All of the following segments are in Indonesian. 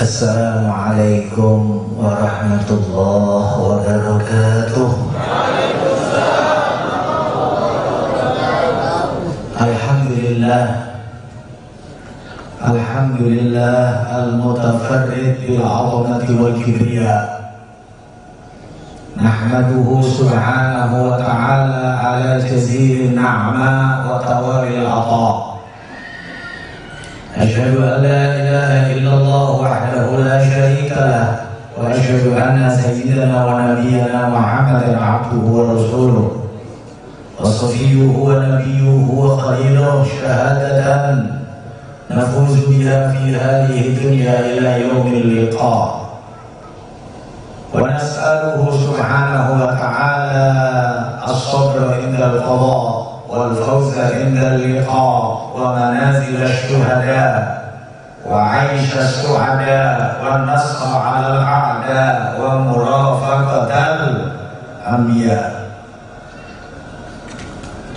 Assalamualaikum warahmatullahi wabarakatuh. Alhamdulillah al-mutafarrid bil 'azamati wal kibriya. Nahmaduhu subhanahu wa ta'ala ala jazilin ni'ma wa tawalil 'ata. أشهد أن لا إله إلا الله وحده لا شريك له وأشهد أن سيدنا ونبينا محمدا عبده ورسوله وصفيه ونبيه وخليله شهادة نفوز بها في هذه الدنيا إلى يوم اللقاء ونسأله سبحانه وتعالى الصبر عند القضاء والفوز عند اللقاء ومنازل الشهداء وعيش السعداء والنصر على الأعداء ومرافقة الأنبياء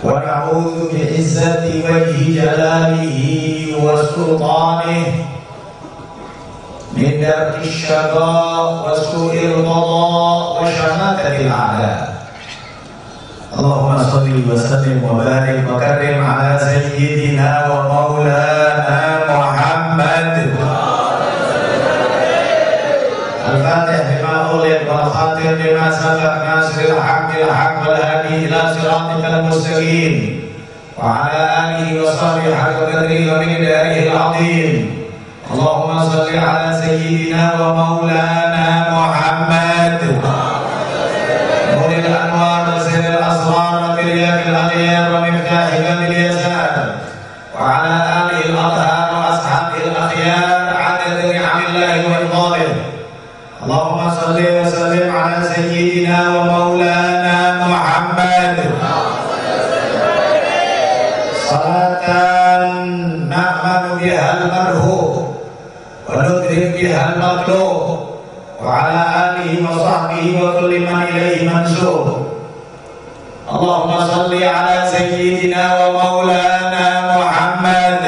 ونعوذ بعزة وجه جلاله وسلطانه من درك الشقاء وسوء القضاء وشماتة الأعداء. اللهم صل وسلم وبارك وكرم على سيدنا ومولانا محمد الفاتح لما أغلق والخاتم لما سبق ناصر الحق بالحق والهادي إلى صراطك المستقيم وعلى آله وصحبه حق قدره ومقداره العظيم. اللهم صل على سيدنا ومولانا محمد نور الأنوار وسر الأسرار وبرياق الأغيار ومفتاح باب اليسار وعلى آله الأطهار وأصحابه الأخيار عدد نعم الله وإفضاله. اللهم صل وسلم على سيدنا ومولانا محمد صلاة نأمن بها المرهوب وندرك بها المطلوب وعلى آله وصحبه وكل من إليه منسوب. اللهم صل على سيدنا ومولانا محمد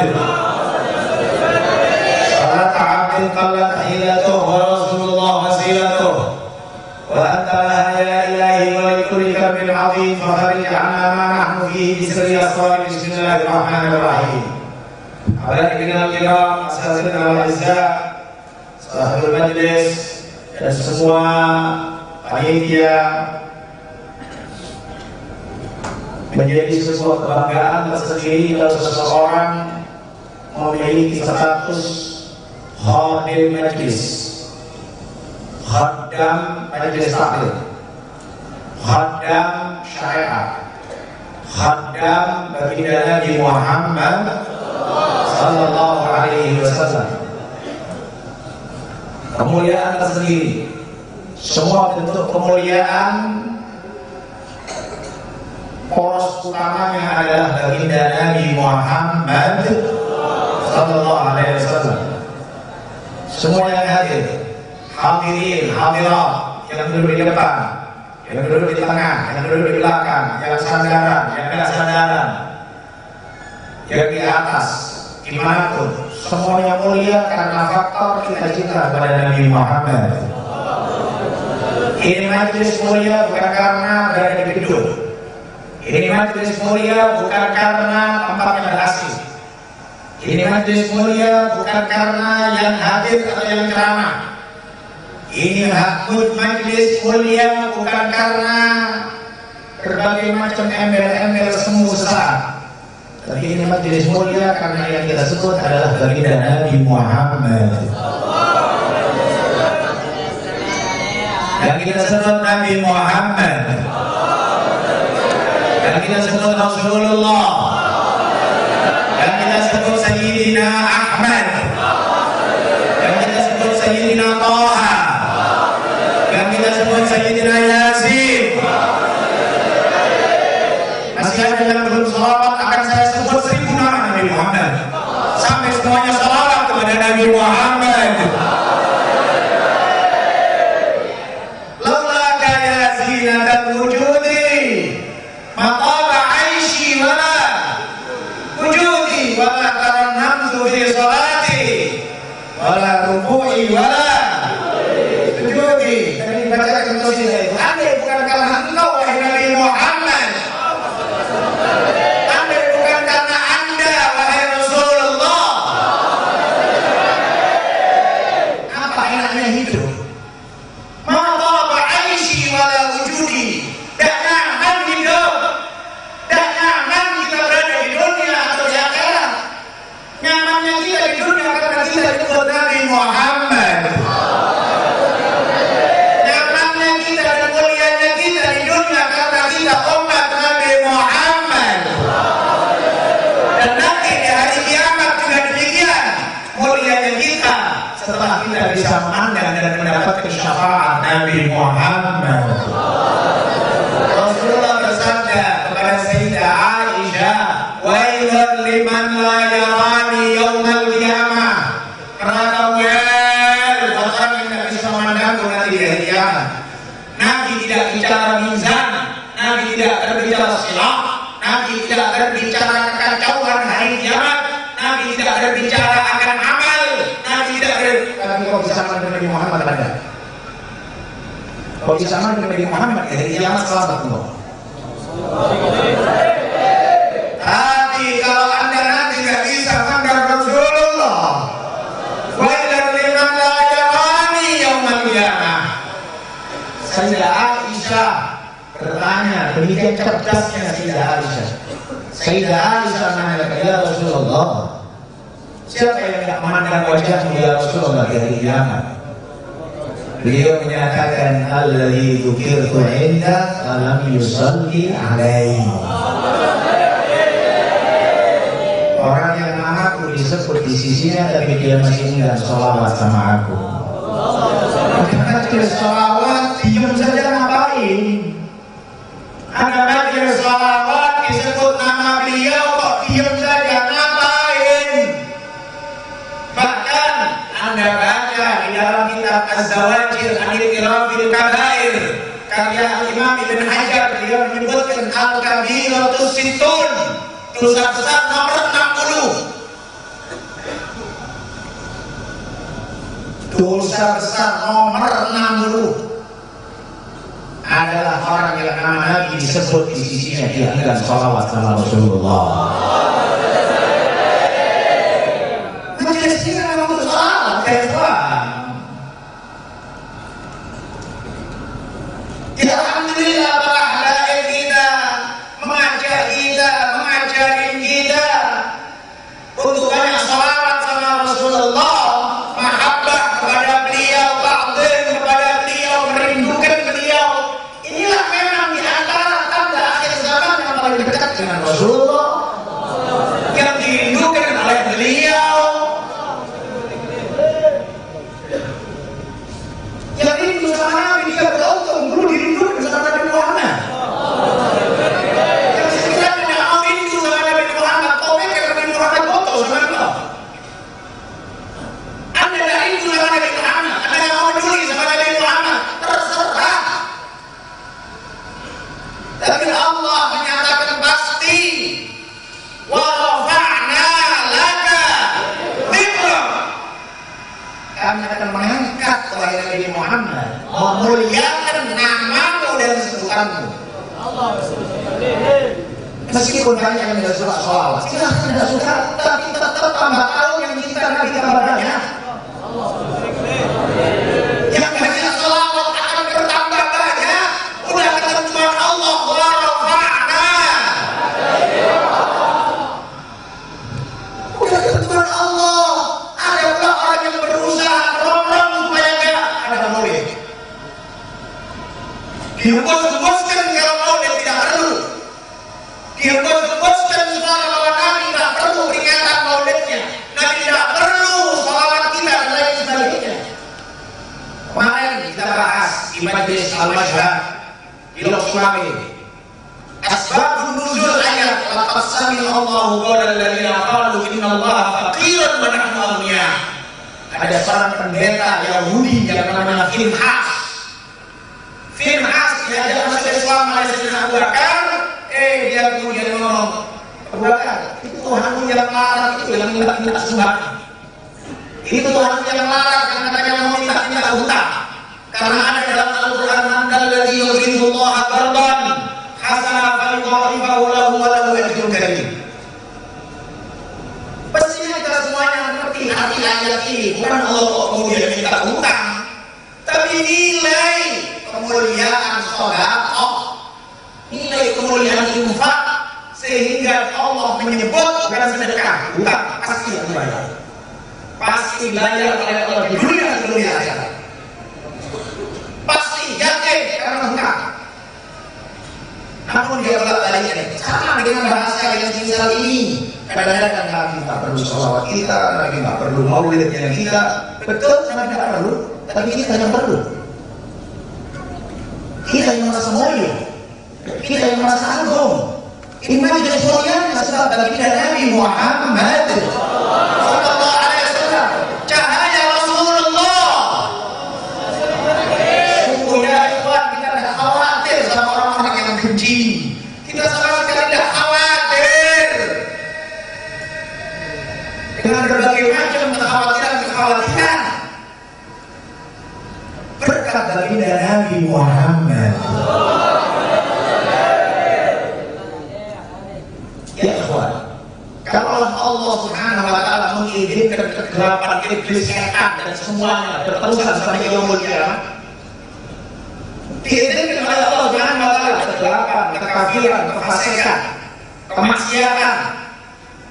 صلاة عبد قلت حيلته ورسول الله وسيلته وأنت لها يا إلهي ولكل كرب عظيم فخرج عنا ما نحن فيه بسر أسرار. بسم الله الرحمن الرحيم. Hadirin الكرام أساتذتنا الأعزاء صاحب المجلس dan semua panitia, menjadi sebuah kebanggaan tersendiri kalau seseorang memiliki status khadim majlis, khaddam majlis taklim, khaddam syariat, khaddam baginda Nabi Muhammad sallallahu alaihi wasallam. Kemuliaan tersendiri, semua bentuk kemuliaan poros utamanya adalah baginda Nabi Muhammad sallallahu alaihi wasallam. Semua yang hadir, hadirin, hadirat, yang duduk di depan, yang duduk di tengah, yang duduk di belakang, yang sandaran, yang tidak sandaran, yang di atas, dimanapun, semuanya mulia karena faktor kita cinta kepada Nabi Muhammad. Ini majlis mulia bukan karena berada di gedung. Ini majlis mulia bukan karena tempatnya berasih. Ini majlis mulia bukan karena yang hadir atau yang ceramah. Ini majlis mulia bukan karena berbagai macam embel-embel semu sesat. Tapi ini majlis mulia karena yang kita sebut adalah baginda Nabi Muhammad. Yang kita sebut Nabi Muhammad, yang kita sebut Rasulullah, yang kita sebut Sayyidina Ahmad, yang kita sebut Sayyidina Taha, yang kita sebut Sayyidina Yasin. Masih ada yang belum salawat, akan saya sebut 1000 nama Nabi Muhammad sampai semuanya salawat kepada Nabi Muhammad. Laulaka ya zinatal wujudi maqama aishi wala wujudi wala tarannamtu fi salati wala ruku'i wala hidup. Ma taba aishi wala wujudi. Tak nyaman hidup, tak nyaman kita berada di dunia atau di akhirat. Nyamannya kita di dunia karena kita ikut Nabi Muhammad. Nyamannya kita dan mulianya kita di dunia karena kita umat Nabi Muhammad. Dan nanti di hari kiamat juga demikian. Mulianya kita setelah kita bisa memandang dan mendapatkan syafaat Nabi Muhammad. Rasulullah bersabda kepada Sayyidah Aisyah, "Wailun liman la yarani yaumal qiyamah." Neraka wel orang yang tidak bisa memandangku nanti di hari kiamat. Nabi tidak bicara mizan, Nabi tidak berbicara silat, Nabi tidak berbicara kekacauan hari kiamat, Nabi tidak berbicara akan amal, Nabi tidak Tapi kok bisa dengan Nabi Muhammad ada? Kok bisa dengan Nabi Muhammad ya? Hari kiamat selamat loh. Tapi kalau anda nanti tidak bisa dengan Rasulullah, wailun liman la yarani yaumal qiyamah. Sayyidah Aisyah bertanya, demikian cerdasnya Sayyidah Aisyah. Sayyidah Aisyah nanya, "Ya Rasulullah, siapa yang tidak memandang wajahmu ya Rasulullah di hari kiamat?" Beliau menyatakan, "Alladzi dzukirtu 'inda lam yusalli 'alaihi." Orang yang aku disebut di sisinya tapi dia masih enggan sholawat sama aku. Karena dia sholawat, diam saja ngapain? Ada lagi sholawat disebut nama beliau kok diam saja ngapain? Bahkan Anda baca di dalam kitab Az-Zawajir Anil-Irabil Kabair karya Imam Ibn Hajar, beliau menyebutkan Al-Kabiratus Sittun, dosa besar nomor 60. Dosa besar nomor 60 adalah orang yang nama Nabi disebut di sisinya dia enggan sholawat sama Rasulullah. Majelis ini memang untuk sholawat, ya alhamdulillah pahala kita mengajak kita, mengajarin kita untuk banyak sholawat sama Rasulullah, mahabbah kepada beliau, ta'zim kepada beliau, merindukan beliau. Inilah memang di antara tanda akhir zaman yang paling dekat dengan Rasulullah, yang dirindukan oleh beliau. Yang rindu sama Nabi dia beruntung, dulu dirindukan sama Nabi Muhammad. Yang sekiranya tidak mau rindu sama Nabi Muhammad, kau pikir Nabi Muhammad foto sama Allah. Anda tidak rindu sama Nabi Muhammad, Anda tidak mau peduli sama Nabi Muhammad, terserah. Tapi Allah menyatakan pasti, wa rafa'na laka dzikrak. Kami akan mengangkat wahai Nabi Muhammad, memuliakan namamu dan sebutanmu. Meskipun banyak yang tidak suka sholawat, silahkan tidak suka, tapi tetap tambah tahu yang kita Nabi tambah banyak. Yang banyak sholawat akan bertambah banyak. Udah ketentuan Allah, wa rafa'na. Udah ketentuan Allah. Ada pula orang yang berusaha ronron supaya enggak ada maulid. Dihembus-hembuskan kalau maulid tidak perlu. Dihembus-hembuskan supaya bahwa Nabi tidak perlu peringatan maulidnya. Nabi tidak perlu sholawat kita dan lain sebagainya. Kemarin kita bahas di Majelis Al-Mashhad di Loksmawe asbabun nuzul ayat laqad sami'a Allahu qawla alladziina qalu innallaha faqirun wa nahnu aghniya. Ada seorang pendeta Yahudi yang namanya Finhas. Finhas diajak masuk Islam oleh Sayyidina Abu Bakar. Dia kemudian ngomong, "Abu Bakar, itu Tuhanmu yang larang itu yang minta sumbangan. Itu Tuhanmu yang larang yang katanya mau minta hutang. Karena ada dalam Al-Quran, "Alladzi yuqridullaha qardan hasanan fayudha'ifahu lahu wa lahu ajrun karim." Pastinya kita semuanya mengerti arti ayat ini. Bukan Allah kok kemudian minta hutang. tapi nilai kemuliaan sedekah, nilai kemuliaan infak, sehingga Allah menyebut bukan sedekah, bukan, pasti dibayar. Pasti dibayar oleh Allah di dunia sebelum di akhirat. Pasti yakin karena bukan. Namun dia bolak-balik sama dengan bahasa yang tinggal ini. Kadang-kadang Nabi tak perlu sholawat kita, Nabi tak perlu maulid yang kita. Betul, Nabi tak perlu, tapi kita yang perlu. Kita yang merasa mulia, kita yang merasa agung. Ini majelis mulia sebab baginda Nabi Muhammad sallallahu alaihi wasallam, cahaya Rasulullah. Sungguhnya ikhwan, kita tidak khawatir sama orang-orang yang benci. Kita sama sekali tidak khawatir dengan berbagai macam kekhawatiran. Berkat baginda Nabi Muhammad. Ya ikhwan, kalau Allah Subhanahu wa taala mengizinkan kegelapan iblis, setan dan semuanya berterusan sampai yaumul qiyamah, diizinkan oleh Allah Subhanahu wa taala kegelapan, kekafiran, kefasikan, kemaksiatan,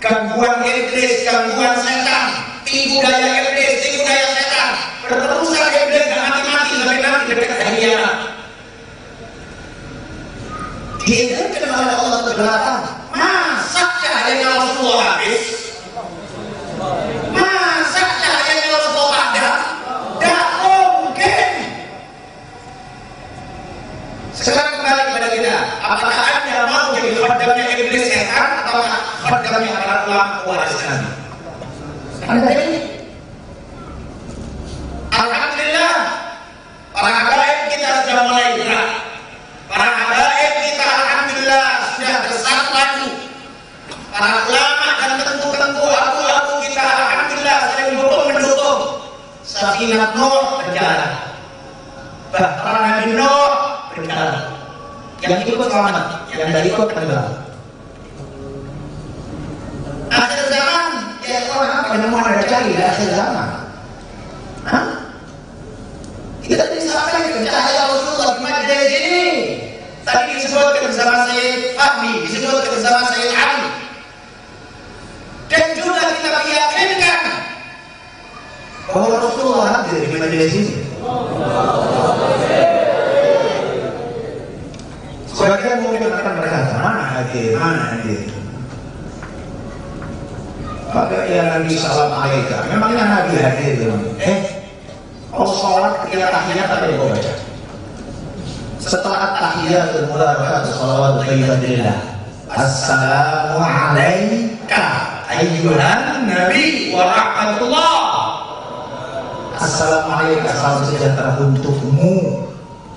gangguan iblis, gangguan setan, tipu daya iblis, tipu daya setan, berterusan iblis dan mati-mati sampai nanti dekat hari kiamat. Diizinkan oleh Allah kegelapan. Masa cahayanya Rasulullah habis? Masa cahayanya Rasulullah padam? Tak mungkin. Sekarang kembali kepada kita. Apakah Anda mau jadi khadamnya iblis setan atau khadamnya para ulama waris Nabi? Anda ini? Alhamdulillah, para habaib kita sudah mulai gerak. Para habaib kita alhamdulillah sudah bersatu lagi. Para ulama dan tentu abu-abu kita alhamdulillah saling mendukung. Safinah Nuh berjalan, Bahtera Nabi Nuh berjalan. Yang ikut selamat, yang tidak ikut tenggelam. Akhir zaman, ya orang apa yang mau Anda cari di akhir zaman? Hah? Kita tidak sampai ke cahaya Rasulullah di majelis ini. Tadi disebutkan bersama Sayyid Fahmi, disebutkan bersama Sayyid Ali. Dan juga kita meyakinkan bahwa Rasulullah hadir di majelis ini. Sebagian mungkin akan berkata, mana hadir, mana hadir. Maka ya Nabi salam alaika, memangnya Nabi hadir. Allah sholat ketika tahiyat apa yang kau baca? Setelah tahiyatul mubarakatuh shalawatu thayyibah, assalamu alaika ayyuhan nabi wa rahmatullah. Assalamu alaika, salam sejahtera untukmu,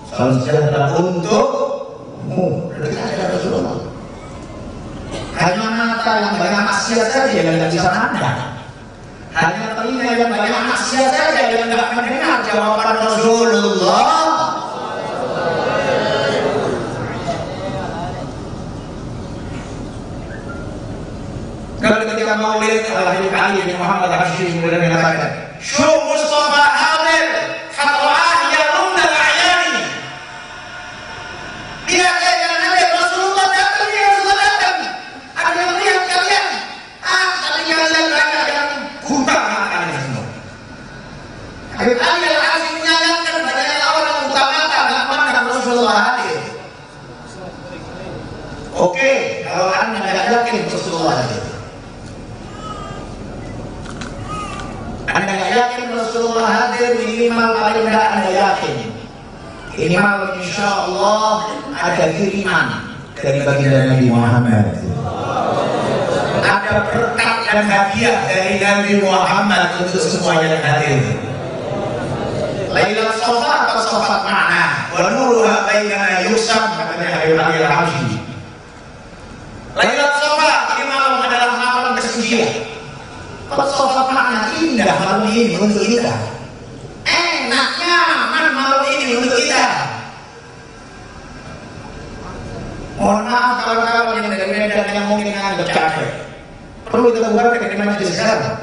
salam sejahtera untukmu. Berarti ada Rasulullah. Hanya mata yang banyak maksiat saja yang tidak bisa mandang. Hanya telinga yang banyak maksiat saja yang tidak mendengar jawaban Rasulullah. Kalau ketika maulid Al-Habib Ali bin Muhammad Hashim kemudian mengatakan, "Syuh Mustafa hadir, khatwah yarumna al-a'yani." Dia kaya Nabi Rasulullah datang, dia Rasulullah datang. Ada yang melihat kalian? Tapi kalian banyak yang buta matanya semua. Habib Ali Al-Hashim menyayangkan banyak orang buta mata tidak pandang Rasulullah hadir. Oke, kalau Anda tidak yakin Rasulullah hadir, Anda tidak yakin Rasulullah hadir, minimal paling tidak Anda yakin, minimal insya Allah ada kiriman dari baginda Nabi Muhammad, ada berkat dan hadiah dari Nabi Muhammad untuk semua yang hadir. Lailatul Shafat atau Shafat makna, wa nuruha bainana yusam, katanya Habib Ali Al-Hashim. Lailatul Shafat di malam adalah malam ke-9. Shafat makna indah malam ini untuk kita. Enaknya malam ini untuk kita. Mohon maaf kawan-kawan yang dari Medan yang mungkin anggap capek. Perlu kita bubarkan dengan majelis sekarang.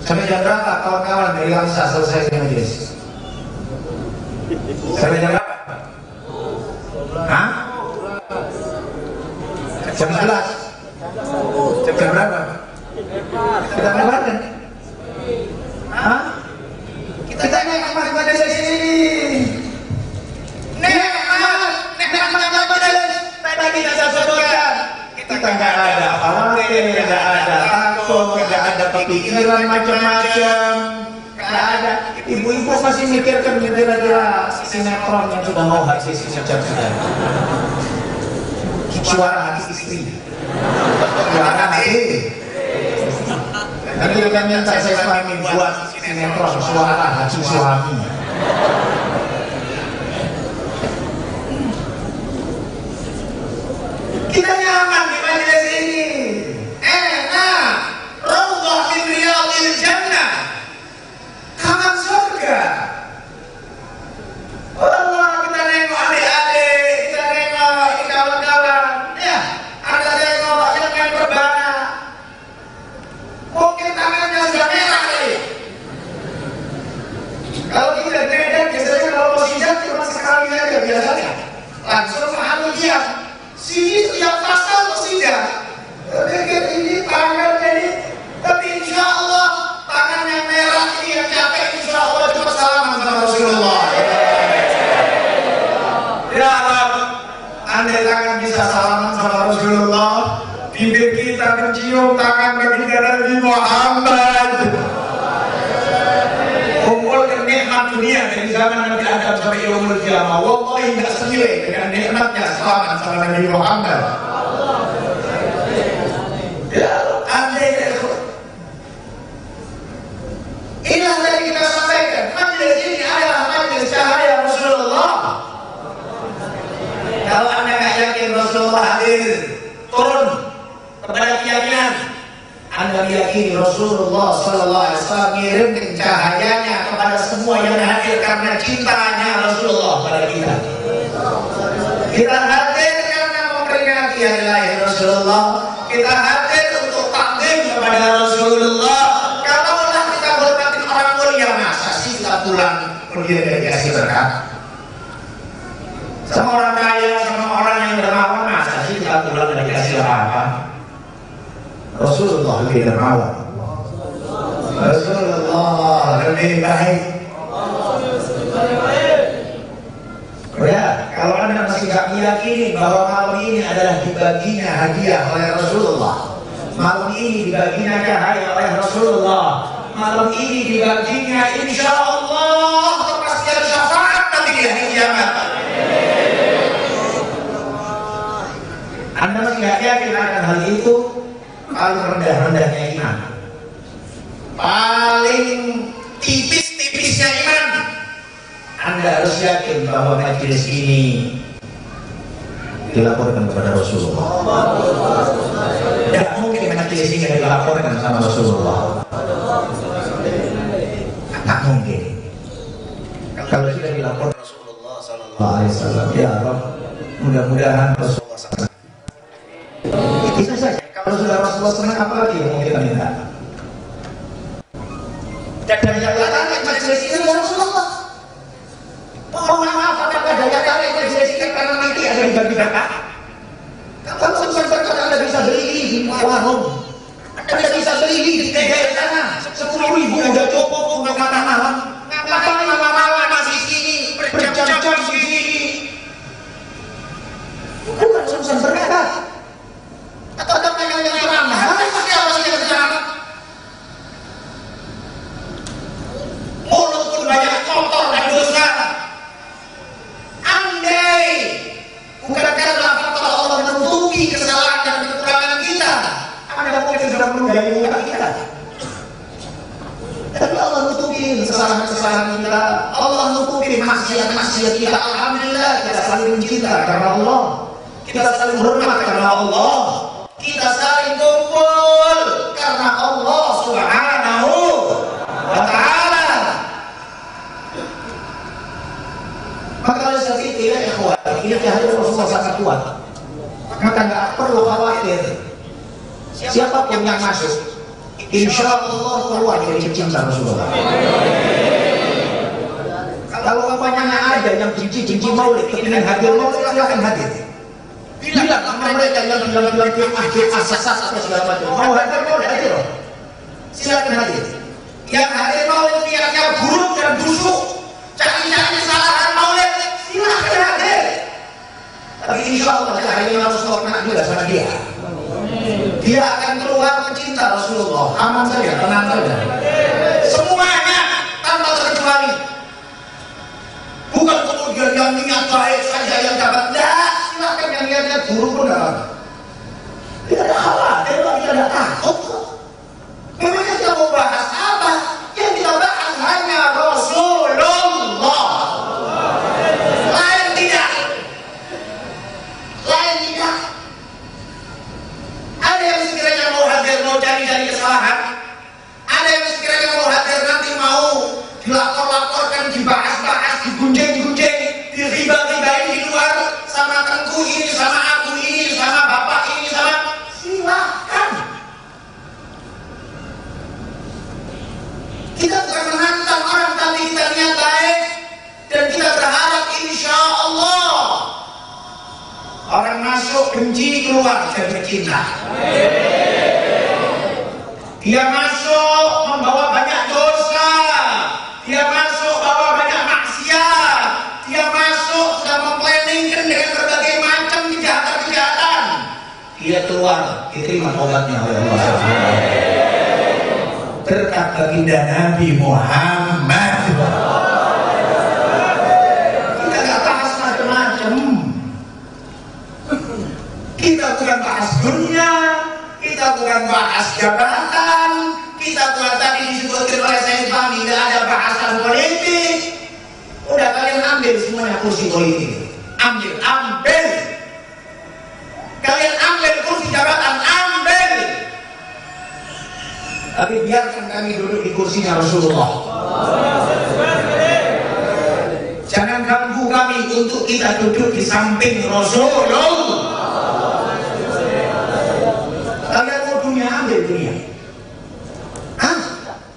Sampai Sampai jam berapa kawan-kawan dari Langsa selesai majelis? Sampai jam berapa? Hah? Jam 11? Jam berapa? Kita mengeluarkan? Hah? Kita nikmat majelis ini. Nikmat majelis. Tadi kita sebutkan. Kita nggak ada khawatir, nggak ada takut, nggak ada kepikiran macam-macam, nggak ada. Ibu-ibu masih mikirkan kira-kira sinetron yang sudah mau habis sejak sudah. Suara hati istri, suara hati. Nanti akan minta saya suami buat sinetron suara hati suami. Kita nyaman di majelis ini, enak, raudhah min riyadhil jannah, taman surga. Allah, kita nengok adik-adik, kita nengok kawan-kawan, ya, ada nengok yang main berbana, mungkin tangannya sudah merah kali. Kalau kita beda, biasanya kalau posijat cuma sekali aja biasanya, langsung mahalul diam. Sini setiap pasal tidak. Ini tangan ini, tapi insya Allah tangan yang merah ini yang capek insya Allah cuma salaman sama Rasulullah. Ya Allah, andai tangan bisa salaman sama Rasulullah, bibir kita mencium tangan baginda Nabi Muhammad. Kumpulkan nikmat dunia dari zaman Nabi Adam sampai yaumul qiyamah. Wallahi tidak senilai dengan nikmatnya salaman sama Nabi Muhammad. Ya, andai inilah yang kita sampaikan. Majelis ini adalah majelis cahaya Rasulullah. Kalau anda nggak yakin Rasulullah hadir, turun kepada keyakinan. Anda meyakini Rasulullah Sallallahu Alaihi Wasallam mengirimkan cahayanya kepada semua yang hadir karena cintanya Rasulullah pada kita. Kita hadir karena memperingati hari lahir Rasulullah. Kita hadir untuk takdim kepada Rasulullah. Kalaulah kita hormati orang mulia, masa sih kita pulang pergi dari kasih berkat? Sama orang kaya, sama orang yang dermawan, masa sih kita pulang dari kasih apa? Rasulullah lebih dermawan, Rasulullah lebih baik. Ya, kalau anda masih tak meyakini bahwa malam ini adalah dibaginya hadiah oleh Rasulullah, malam ini dibaginya cahaya oleh Rasulullah, malam ini dibaginya insya Allah kepastian syafaat nanti di hari kiamat. Anda masih tak yakin akan hal itu? Paling rendah-rendahnya iman, paling tipis-tipisnya iman. Anda harus yakin bahwa majelis ini dilaporkan kepada Rasulullah. Tidak mungkin majelis ini dilaporkan sama Rasulullah. Tak mungkin. Kalau sudah dilaporkan Rasulullah Sallallahu Alaihi Wasallam, ya Rabb, mudah-mudahan Rasulullah SAW. Itu saja. Kalau sudah Rasulullah senang, apa lagi yang mau kita minta? Dan yang tarik majelis ini ya Rasulullah. Mohon maaf, apakah daya tarik majelis ini karena nanti ada dibagi berkah? Kalau urusan berkah Anda bisa beli di warung, Anda bisa beli di TGI sana, 10.000 udah cukup untuk makan malam. Ngapain malam masih sini, berjam-jam di sini? Bukan urusan berkah. Atau mereka yang ceramah, siapa sih yang ceramah? Mulut pun banyak kotor dan dosa. Andai bukan karena faktor Allah menutupi kesalahan dan kekurangan kita, Anda mungkin sudah menunggangi muka kita. Tapi Allah nutupi kesalahan-kesalahan kita, Allah nutupi maksiat-maksiat kita. Alhamdulillah kita saling mencinta karena Allah, kita saling hormat karena Allah, kita saling kumpul karena Allah Subhanahu wa Ta'ala. Maka oleh sebab itu ya ikhwan, ini cahaya Rasulullah sangat kuat. Maka nggak perlu khawatir siapapun yang masuk insya Allah keluar dari cinta Rasulullah. Kalau umpamanya ada yang benci maulid, kepingin hadir maulid, silahkan hadir. Bilang sama mereka yang bilang asas atau segala macam, mau hadir maulid, hadir loh. Silahkan hadir. Yang hadir maulid niatnya buruk dan busuk, cari-cari kesalahan maulid, silahkan hadir. Tapi insya Allah cahaya Rasulullah kena juga sama dia. Dia akan keluar mencinta Rasulullah. Aman saja, tenang saja. Semuanya tanpa terkecuali. Bukan kemudian yang niat baik saja yang dapat. Tidak, silahkan yang niatnya buruk pun dapat. Tidak ada khawatir, tidak ada takut. Memangnya kita mau bahas apa? Yang kita bahas hanya Rasulullah. Lain tidak. Lain tidak. Ada yang sekiranya mau hadir, mau cari-cari kesalahan. Ada yang sekiranya mau hadir nanti mau dilapor-laporkan, dibahas-bahas, digunjing-gunjing, diriba-ribain di luar sama tengku ini, sama aku ini, sama bapak ini, sama silahkan. Kita bukan menantang orang, tapi kita niat baik dan kita berharap insya Allah orang masuk benci, keluar jadi cinta. Dia masuk membawa banyak dosa, dia masuk bawa banyak maksiat, dia masuk sudah memplanningkan dengan berbagai macam kejahatan-kejahatan. Dia keluar, diterima obatnya oleh Allah. Berkat baginda Nabi Muhammad. Kita nggak bahas macam-macam. Kita bukan bahas dunia, kita bukan bahas jabatan, kita bukan tadi disebutkan oleh Sayyid Fahmi, tidak ada bahasan politik. Udah kalian ambil semuanya kursi politik, ambil. Kalian ambil kursi jabatan, ambil. Tapi biarkan kami duduk di kursinya Rasulullah. Jangan ganggu kami untuk kita duduk di samping Rasulullah. Kalian mau dunia, ambil dunia. Hah?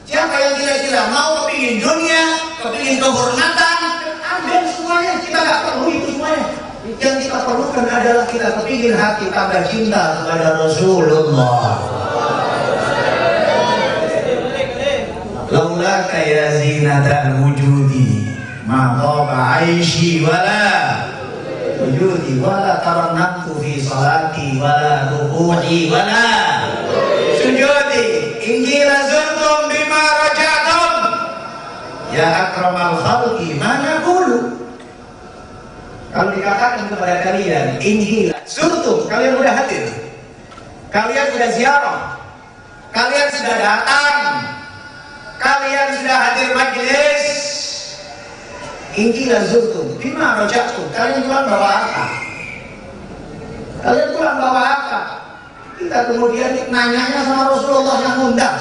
Siapa yang kira-kira mau kepingin dunia, kepingin kehormatan, ambil semuanya. Kita nggak perlu itu semuanya. Yang kita perlukan adalah kita kepingin hati tambah cinta kepada Rasulullah. Laulaka ya zinatal wujudi ma dhaba aishi wala wujudi wala tarannatu fi salati wala ruku'i wala sujudi ingila zurtum bima rajatum ya akramal khalqi mana qulu. Kalau dikatakan kepada kalian ingila zurtum, kalian sudah hadir, kalian sudah ziarah, kalian sudah datang, kalian sudah hadir majlis. Ingkilah zurtum bima rajatum, kalian pulang bawa apa? Kalian pulang bawa apa? Kita kemudian nanyanya sama Rasulullah yang undang.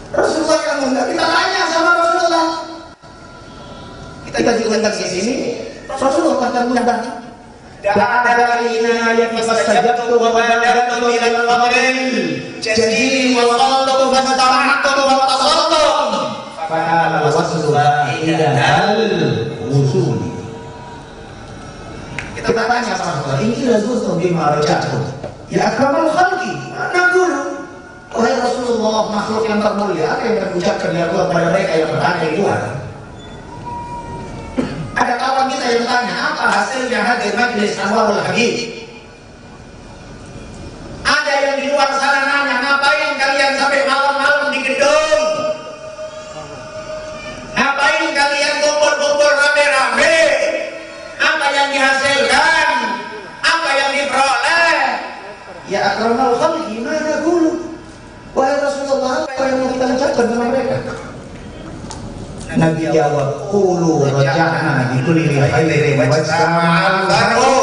Rasulullah yang undang, kita tanya sama Rasulullah. Kita diundang di sini, Rasulullah yang undang. Da'alina yang fastajabtu wa badatu ilal fadil jazili wa qaltu fastama'tu wa tasaltum fa'ala wasluha ilal wusuli. Kita tanya sama Allah, ini lazurtum bima rajatum ya akramal khalqi mana dulu. Wahai Rasulullah, makhluk yang termulia, apa yang terucapkan ya Allah pada mereka yang berada di luar? Ada kawan kita yang tanya, apa hasilnya hadir majlis Anwarul Habib? Ada yang di luar sana nanya, ngapain kalian sampai malam-malam di gedung? Ngapain kalian kumpul-kumpul rame-rame? Apa yang dihasilkan? Apa yang diperoleh? Ya akramal khalqi mana dulu? Wahai Rasulullah, apa yang mau kita ucapkan sama mereka? Nabi jawab, qulu raja'na bi kulli khairin wassama'al baru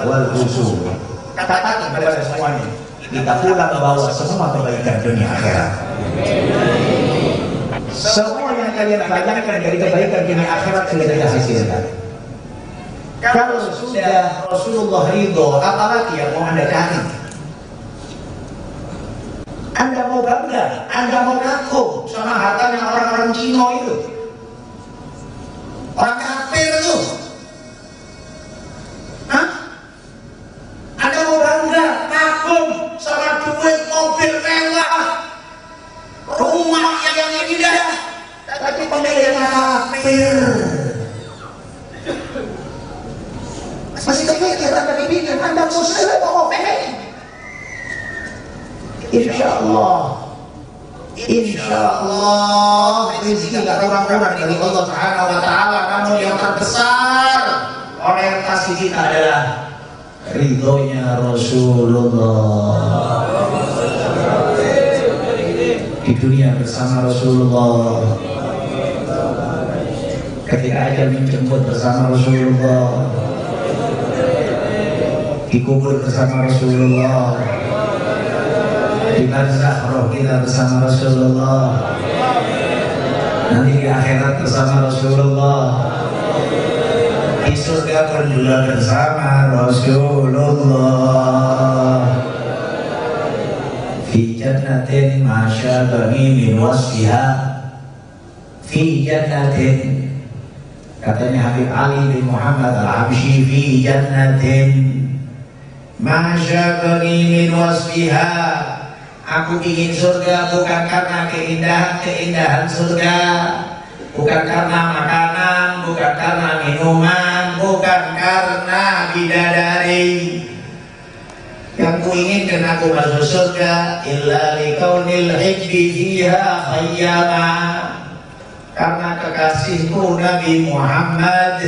wal usul. Katakan kepada semuanya, kita pulang bawa semua kebaikan dunia akhirat. Semua yang kalian bayangkan dari kebaikan dunia akhirat sudah kita sisihkan. Kalau sudah Rasulullah ridho, apalagi yang mau Anda cari? Anda mau bangga, Anda mau kagum sama hartanya orang-orang Cina itu, orang kafir itu. Hah? Anda mau bangga, kagum sama duit, mobil mewah, rumah yang indah, tapi pemiliknya kafir. Masih kepikir Anda dipikir Anda muslim atau mukmin? Insyaallah rezeki tidak kurang-kurang dari Allah Subhanahu wa taala, namun yang terbesar orientasi kita adalah ridhonya Rasulullah. Di dunia bersama Rasulullah, ketika ajal menjemput bersama Rasulullah, dikubur bersama Rasulullah, di barzakh roh kita bersama Rasulullah, nanti di akhirat bersama Rasulullah, di surga pun juga bersama Rasulullah. Fi jannatin masyabani min wasfiha, fi jannatin, katanya Habib Ali bin Muhammad al-Habsyi, fi jannatin masyabani min wasfiha. Aku ingin surga bukan karena keindahan surga, bukan karena makanan, bukan karena minuman, bukan karena bidadari. Yang ku inginkan aku masuk surga illa likaunil hibbi fiha khayyama, karena kekasihku Nabi Muhammad